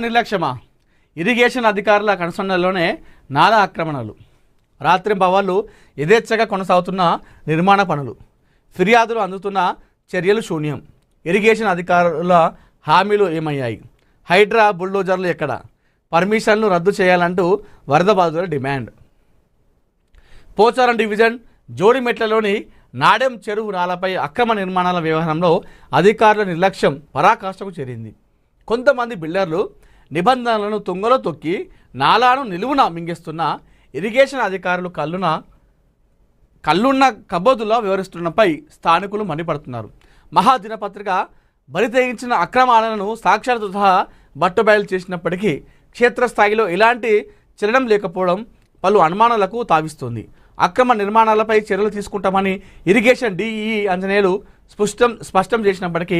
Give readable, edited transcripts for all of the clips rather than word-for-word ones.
నిర్లక్ష్యమా? Irrigation అధికారుల కనుసన్నల్లోనే నాలా ఆక్రమణలు, రాత్రింబవళ్లు యథేచ్ఛగా కొనసాగుతున్న నిర్మాణ పనులు, ఫిర్యాదులు అందుతున్న చర్యలు శూన్యం. ఇరిగేషన్ అధికారుల హామీలు ఏమయ్యాయి? హైడ్రా బుల్డోజర్లు ఎక్కడ? పర్మిషన్లు రద్దు చేయాలంటూ వరద బాధితుల డిమాండ్. పోచారం డివిజన్ జోడిమెట్లలోని నాడెం చెరువు నాలపై అక్రమ నిర్మాణాల వ్యవహారంలో అధికారుల నిర్లక్ష్యం పరాకాష్ఠకు చేరింది. కొంతమంది బిల్డర్లు నిబంధనలను తుంగలో తొక్కి నాలాను నిలువున మింగేస్తున్న ఇరిగేషన్ అధికారులు కళ్ళున్న కబోదులా వ్యవహరిస్తున్నపై స్థానికులు మండిపడుతున్నారు. మహాదినపత్రిక బరితెగించిన అక్రమాలను సాక్ష్యాలతో సహా బట్టబయలు చేసినప్పటికీ క్షేత్రస్థాయిలో ఎలాంటి చలనం లేకపోవడం పలు అనుమానాలకు తావిస్తోంది. అక్రమ నిర్మాణాలపై చర్యలు తీసుకుంటామని ఇరిగేషన్ డిఈ అంజనేయులు స్పష్టం చేసినప్పటికీ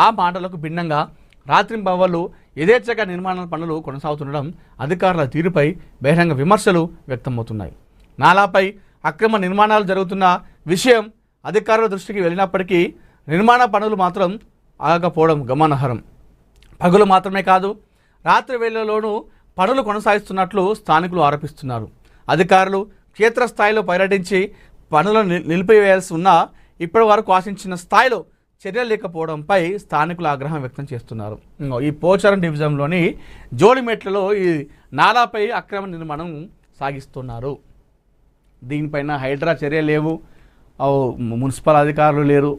ఆ మాటలకు భిన్నంగా రాత్రింబవళ్లు యథేచ్ఛగా నిర్మాణ పనులు కొనసాగుతుండడం అధికారుల తీరుపై బహిరంగ విమర్శలు వ్యక్తమవుతున్నాయి. నాలాపై అక్రమ నిర్మాణాలు జరుగుతున్న విషయం అధికారుల దృష్టికి వెళ్ళినప్పటికీ నిర్మాణ పనులు మాత్రం ఆగకపోవడం గమనార్హం. పగులు మాత్రమే కాదు, రాత్రి వేళల్లోనూ పనులు కొనసాగిస్తున్నట్లు స్థానికులు ఆరోపిస్తున్నారు. అధికారులు క్షేత్రస్థాయిలో పర్యటించి పనులను నిలిపివేయాల్సి ఉన్నా ఇప్పటి వరకు ఆశించిన స్థాయిలో చర్యలు లేకపోవడంపై స్థానికులు ఆగ్రహం వ్యక్తం చేస్తున్నారు. ఈ పోచారం డివిజన్లోని జోడిమెట్లలో ఈ నాలాపై అక్రమ నిర్మాణం సాగిస్తున్నారు. దీనిపైన హైడ్రా చర్య లేవు, మున్సిపల్ అధికారులు లేరు,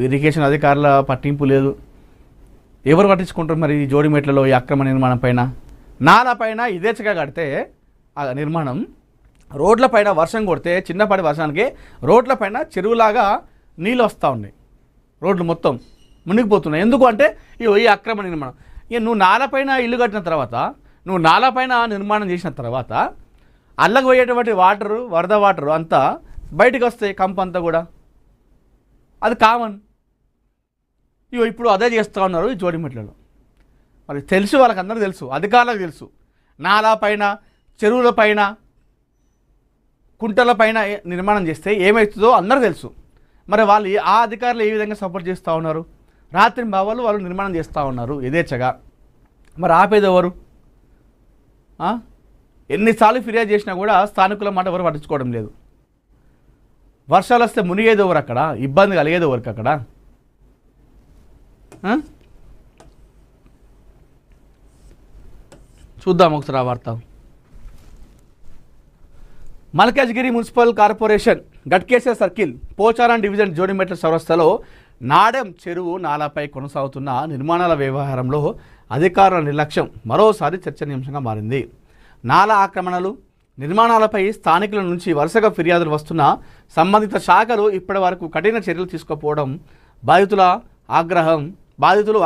ఇరిగేషన్ అధికారుల పట్టింపు లేదు. ఎవరు పట్టించుకుంటారు మరి ఈ జోడిమెట్లలో ఈ అక్రమ నిర్మాణం పైన? నాలాపైన యథేచ్ఛగా కడితే ఆ నిర్మాణం రోడ్లపైన వర్షం కొడితే చిన్నపాటి వర్షానికి రోడ్లపైన చెరువులాగా నీళ్ళు వస్తూ ఉన్నాయి, రోడ్లు మొత్తం మునిగిపోతున్నాయి. ఎందుకు అంటే ఈ అక్రమ నిర్మాణం. ఇక నువ్వు నాలపైన ఇల్లు కట్టిన తర్వాత, నువ్వు నాలపైన నిర్మాణం చేసిన తర్వాత అల్లకు పోయేటువంటి వాటరు, వరద వాటరు అంతా బయటకు వస్తాయి, కంపు అంతా కూడా. అది కామన్. ఇప్పుడు అదే చేస్తూ ఉన్నారు ఈ జోడిమెట్లలో. మరి తెలుసు, వాళ్ళకందరూ తెలుసు, అధికారులకు తెలుసు. నాలాపైన, చెరువులపైన, కుంటలపైన నిర్మాణం చేస్తే ఏమవుతుందో అందరూ తెలుసు. మరి వాళ్ళు ఆ అధికారులు ఏ విధంగా సపోర్ట్ చేస్తూ ఉన్నారు? రాత్రింబవళ్లు వాళ్ళు నిర్మాణం చేస్తూ ఉన్నారు యథేచ్ఛగా. మరి ఆపేది ఎవరు? ఎన్నిసార్లు ఫిర్యాదు చేసినా కూడా స్థానికుల మాట ఎవరు పట్టించుకోవడం లేదు. వర్షాలు వస్తే మునిగేది ఎవరు అక్కడ? ఇబ్బంది కలిగేది ఎవరికి అక్కడ? చూద్దాం ఒకసారి ఆ వార్త. Malkajgiri municipal corporation Ghatkesar circle Pocharam division Jodimetla చౌరస్తాలో నాడెం చెరువు నాలాపై కొనసాగుతున్న నిర్మాణాల వ్యవహారంలో అధికారుల నిర్లక్ష్యం మరోసారి చర్చనీయాంశంగా మారింది. నాలా ఆక్రమణలు, నిర్మాణాలపై స్థానికుల నుంచి వరుసగా ఫిర్యాదులు వస్తున్న సంబంధిత శాఖలు ఇప్పటి వరకు కఠిన చర్యలు తీసుకోకపోవడం బాధితులు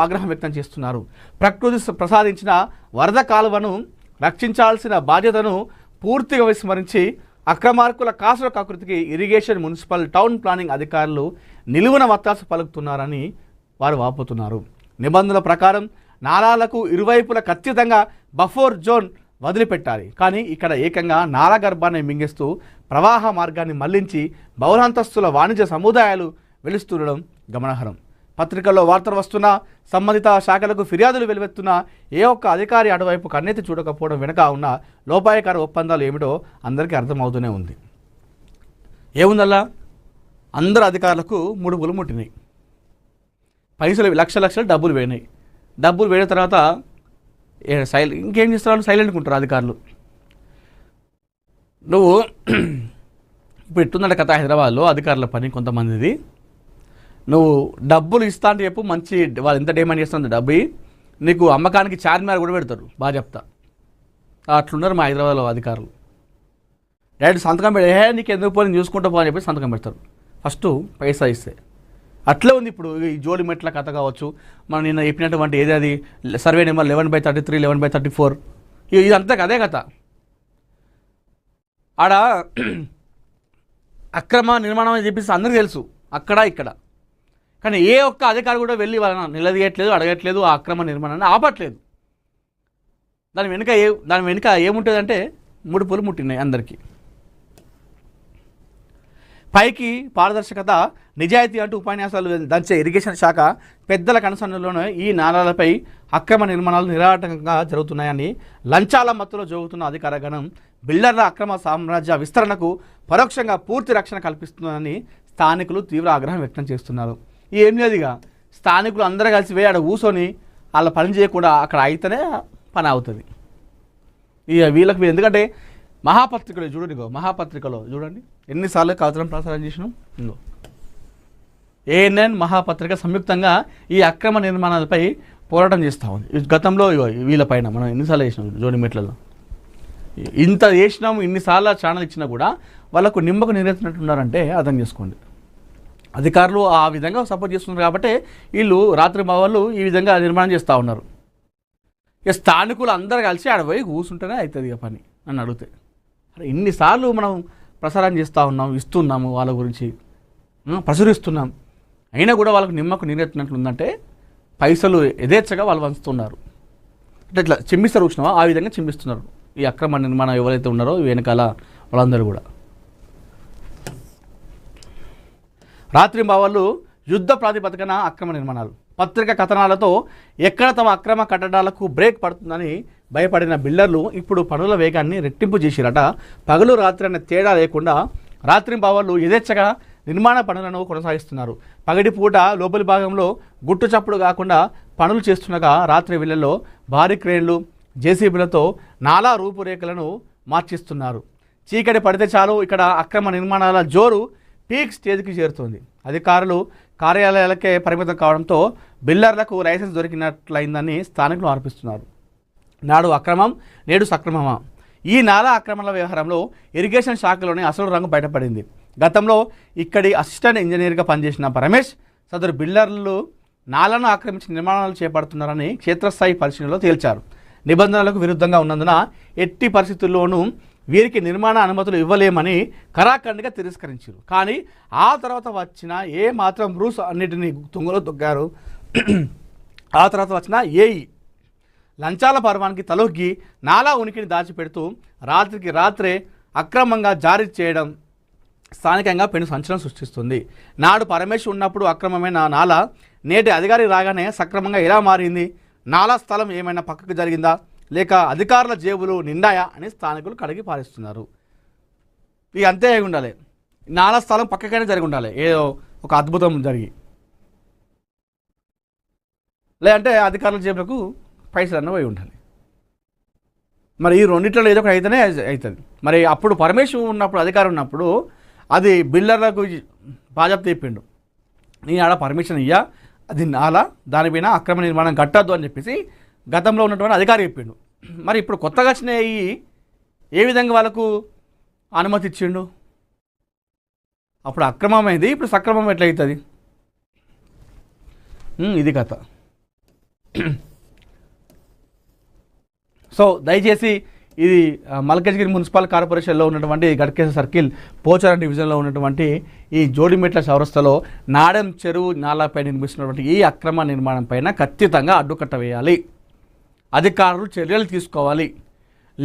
ఆగ్రహం వ్యక్తం చేస్తున్నారు. ప్రకృతి ప్రసాదించిన వరద కాలువను రక్షించాల్సిన బాధ్యతను పూర్తిగా విస్మరించి అక్రమార్కుల కాసుల కాకృతికి ఇరిగేషన్, మున్సిపల్, టౌన్ ప్లానింగ్ అధికారులు నిలువున వత్తాసు పలుకుతున్నారని వారు వాపోతున్నారు. నిబంధనల ప్రకారం నాలాలకు ఇరువైపుల ఖచ్చితంగా బఫర్ జోన్ వదిలిపెట్టాలి. కానీ ఇక్కడ ఏకంగా నాలా గర్భాన్ని మింగేస్తూ ప్రవాహ మార్గాన్ని మళ్లించి బహుళంతస్తుల వాణిజ్య సముదాయాలు వెలుస్తుండడం గమనార్హం. పత్రికల్లో వార్తలు వస్తున్నా, సంబంధిత శాఖలకు ఫిర్యాదులు వెలువెత్తున్నా ఏ ఒక్క అధికారి అటువైపు కన్నెత్తి చూడకపోవడం వెనుక ఉన్న లోపాయకార ఒప్పందాలు ఏమిటో అందరికీ అర్థమవుతూనే ఉంది. ఏముందల్లా అందరు అధికారులకు ముడుపులు ముట్టినాయి, పైసలు లక్షలు డబ్బులు పోయినాయి. డబ్బులు పోయిన తర్వాత ఇంకేం చేస్తారు? సైలెంట్గా ఉంటారు అధికారులు. నువ్వు ఇప్పుడు ఎట్టుందంటే కథ హైదరాబాద్లో అధికారుల పని కొంతమందిది. నువ్వు డబ్బులు ఇస్తా అంటే చెప్పు, మంచి వాళ్ళు ఎంత డిమాండ్ చేస్తుంది డబ్బు నీకు అమ్మకానికి చార్మినార్ కూడా పెడతారు, బాగా చెప్తా. అట్లున్నారు మా హైదరాబాద్లో అధికారులు. డైరెక్ట్ సంతకం పెట్టి నీకు ఎందుకు పోయి చూసుకుంటా పో అని చెప్పి సంతకం పెడతారు ఫస్ట్ పైసా ఇస్తే. అట్లే ఉంది ఇప్పుడు ఈ జోడిమెట్ల కథ కావచ్చు, మనం నిన్న చెప్పినటువంటి ఏది అది సర్వే నెంబర్ 11/33, 11/34, ఇదంతా అదే కథ. ఆడ అక్రమ నిర్మాణం అని చెప్పేసి అందరికీ తెలుసు అక్కడ ఇక్కడ. కానీ ఏ ఒక్క అధికారి కూడా వెళ్ళి వాళ్ళని నిలదీయట్లేదు, అడగట్లేదు, ఆ అక్రమ నిర్మాణాన్ని ఆపట్లేదు. దాని వెనుక ఏముంటుందంటే ముడుపులు ముట్టినాయి అందరికీ. పైకి పారదర్శకత, నిజాయితీ అంటూ ఉపన్యాసాలు దంచే ఇరిగేషన్ శాఖ పెద్దల కనుసన్నలోనే ఈ నాలాలపై అక్రమ నిర్మాణాలు నిరాటంకంగా జరుగుతున్నాయని లంచాల మత్తులో జరుగుతున్న అధికార గణం బిల్డర్ల అక్రమ సామ్రాజ్య విస్తరణకు పరోక్షంగా పూర్తి రక్షణ కల్పిస్తుందని స్థానికులు తీవ్ర ఆగ్రహం వ్యక్తం చేస్తున్నారు. ఏం లేదుగా స్థానికులు అందరూ కలిసి పోయి ఆడ కూర్చొని వాళ్ళ పని చేయకుండా అక్కడ అయితేనే పని అవుతుంది. ఇక వీళ్ళకి ఎందుకంటే మహాపత్రికలో చూడండి, మహాపత్రికలో చూడండి ఎన్నిసార్లు కథనం ప్రసారం చేసినాం. ఇంకో ఏఎన్ఎన్ మహాపత్రిక సంయుక్తంగా ఈ అక్రమ నిర్మాణాలపై పోరాటం చేస్తూ ఉంది. గతంలో వీళ్ళపైన మనం ఎన్నిసార్లు చేసినాం జోడిమెట్లలో, ఇంత చేసినాము, ఇన్నిసార్లు ఛానల్ ఇచ్చినా కూడా వాళ్ళకు నిమ్మకు నీరెత్తినట్టున్నారంటే అర్థం చేసుకోండి. అధికారులు ఆ విధంగా సపోర్ట్ చేస్తున్నారు కాబట్టి వీళ్ళు రాత్రి వాళ్ళు ఈ విధంగా నిర్మాణం చేస్తూ ఉన్నారు. ఇక స్థానికులు అందరూ కలిసి ఆడపోయి కూర్చుంటేనే అవుతుంది ఇక పని అని అడిగితే, ఇన్నిసార్లు మనం ప్రసారం చేస్తూ ఉన్నాం, ఇస్తున్నాము, వాళ్ళ గురించి ప్రచురిస్తున్నాం, అయినా కూడా వాళ్ళకు నిమ్మకు నీరెత్తినట్లుందంటే పైసలు యథేచ్ఛగా వాళ్ళు వంచుతున్నారు. అంటే ఇట్లా చింపిస్తారు చూసినావా, ఆ విధంగా చింపిస్తున్నారు ఈ అక్రమ నిర్మాణం ఎవరైతే ఉన్నారో వెనకాల వాళ్ళందరూ కూడా. రాత్రి బావాళ్ళు యుద్ధ ప్రాతిపదికన అక్రమ నిర్మాణాలు, పత్రిక కథనాలతో ఎక్కడ తమ అక్రమ కట్టడాలకు బ్రేక్ పడుతుందని భయపడిన బిల్డర్లు ఇప్పుడు పనుల వేగాన్ని రెట్టింపు చేసిరట. పగలు రాత్రి అనే తేడా లేకుండా రాత్రి బావాళ్ళు యథేచ్ఛగా నిర్మాణ పనులను కొనసాగిస్తున్నారు. పగటిపూట లోపలి భాగంలో గుట్టు చప్పుడు కాకుండా పనులు చేస్తుండగా రాత్రి వేళల్లో భారీ క్రేన్లు, జేసీబీలతో నాలా రూపురేఖలను మార్చిస్తున్నారు. చీకటి పడితే చాలు ఇక్కడ అక్రమ నిర్మాణాల జోరు పీక్ స్టేజ్కి చేరుతుంది. అధికారులు కార్యాలయాలకే పరిమితం కావడంతో బిల్డర్లకు లైసెన్స్ దొరికినట్లయిందని స్థానికులు ఆరోపిస్తున్నారు. నాడు అక్రమం, నేడు సక్రమమా? ఈ నాలా అక్రమాల వ్యవహారంలో ఇరిగేషన్ శాఖలోనే అసలు రంగు బయటపడింది. గతంలో ఇక్కడి అసిస్టెంట్ ఇంజనీర్గా పనిచేసిన పరమేష్ సదరు బిల్డర్లు నాలను ఆక్రమించి నిర్మాణాలు చేపడుతున్నారని క్షేత్రస్థాయి పరిశీలనలో తేల్చారు. నిబంధనలకు విరుద్ధంగా ఉన్నందున ఎట్టి పరిస్థితుల్లోనూ వీరికి నిర్మాణ అనుమతులు ఇవ్వలేమని కరాఖండిగా తిరస్కరించారు. కానీ ఆ తర్వాత వచ్చిన ఏ మాత్రం రూల్స్ అన్నిటినీ తుంగలో తొక్కారు. ఆ తర్వాత వచ్చిన ఏఈ లంచాల పర్వానికి తలొగ్గి నాలా ఉనికిని దాచిపెడుతూ రాత్రికి రాత్రే అక్రమంగా జారీ చేయడం స్థానికంగా పెను సంచలనం సృష్టిస్తుంది. నాడు పరమేశ్ ఉన్నప్పుడు అక్రమమైన నాలా నేటి అధికారి రాగానే సక్రమంగా ఎలా మారింది? నాలా స్థలం ఏమైనా పక్కకు జరిగిందా, లేక అధికారుల జేబులు నిండాయా అని స్థానికులు కడిగి పారేస్తున్నారు. ఇక అంతే అయి ఉండాలి, నాలా స్థలం పక్కకైనా జరిగి ఉండాలి, ఏదో ఒక అద్భుతం జరిగి, లేదంటే అధికారుల జేబులకు పైసలన్న పోయి ఉండాలి. మరి ఈ రెండిట్లో ఏదో ఒకటి అయితేనే అవుతుంది. మరి అప్పుడు పరమేశ్వరు ఉన్నప్పుడు, అధికారం ఉన్నప్పుడు అది బిల్డర్లకు బాధ్యత చెప్పిండు, నీ ఆడ పర్మిషన్ ఇయ్యా, అది నాలా, దానిపైన అక్రమ నిర్మాణం కట్టద్దు అని చెప్పేసి గతంలో ఉన్నటువంటి అధికారి చెప్పిండు. మరి ఇప్పుడు కొత్తగా వచ్చినాయి ఏ విధంగా వాళ్ళకు అనుమతి ఇచ్చిండు? అప్పుడు అక్రమమైంది, ఇప్పుడు సక్రమం ఎట్లయితుంది? ఇది కథ. సో దయచేసి ఇది మల్కజ్గిరి మున్సిపల్ కార్పొరేషన్లో ఉన్నటువంటి గడ్కేస సర్కిల్ పోచారం డివిజన్లో ఉన్నటువంటి ఈ జోడిమెట్ల చౌరస్తాలో నాడెం చెరువు నాలాపై నిర్మిస్తున్నటువంటి ఈ అక్రమ నిర్మాణం పైన ఖచ్చితంగా అడ్డుకట్ట వేయాలి, అధికారులు చర్యలు తీసుకోవాలి.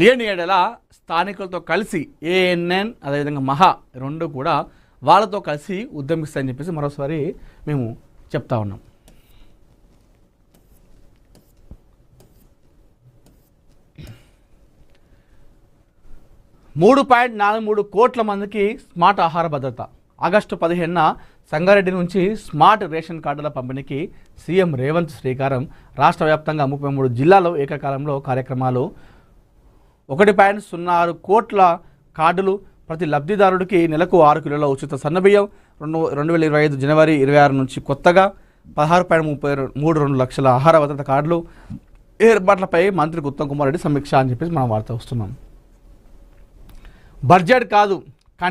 లేని ఏడల స్థానికులతో కలిసి ఏఎన్ఎన్ అదేవిధంగా మహా రెండు కూడా వాళ్ళతో కలిసి ఉద్యమిస్తాయని చెప్పేసి మరోసారి మేము చెప్తా ఉన్నాం. 3.43 కోట్ల మందికి స్మార్ట్ ఆహార భద్రత. ఆగస్టు 15న సంగారెడ్డి నుంచి స్మార్ట్ రేషన్ కార్డుల పంపిణీకి సీఎం రేవంత్ శ్రీకారం. రాష్ట్ర వ్యాప్తంగా 33 జిల్లాల్లో ఏకకాలంలో కార్యక్రమాలు. 1.06 కోట్ల కార్డులు. ప్రతి లబ్ధిదారుడికి నెలకు 6 కిలోల ఉచిత సన్నబియ్యం. 2025 జనవరి 26 నుంచి కొత్తగా 16.32 లక్షల ఆహార భద్రత కార్డులు ఏర్పాట్లపై మంత్రి ఉత్తమ్ కుమార్ రెడ్డి సమీక్ష అని చెప్పేసి మనం వార్త వస్తున్నాం. బడ్జెట్ కాదు,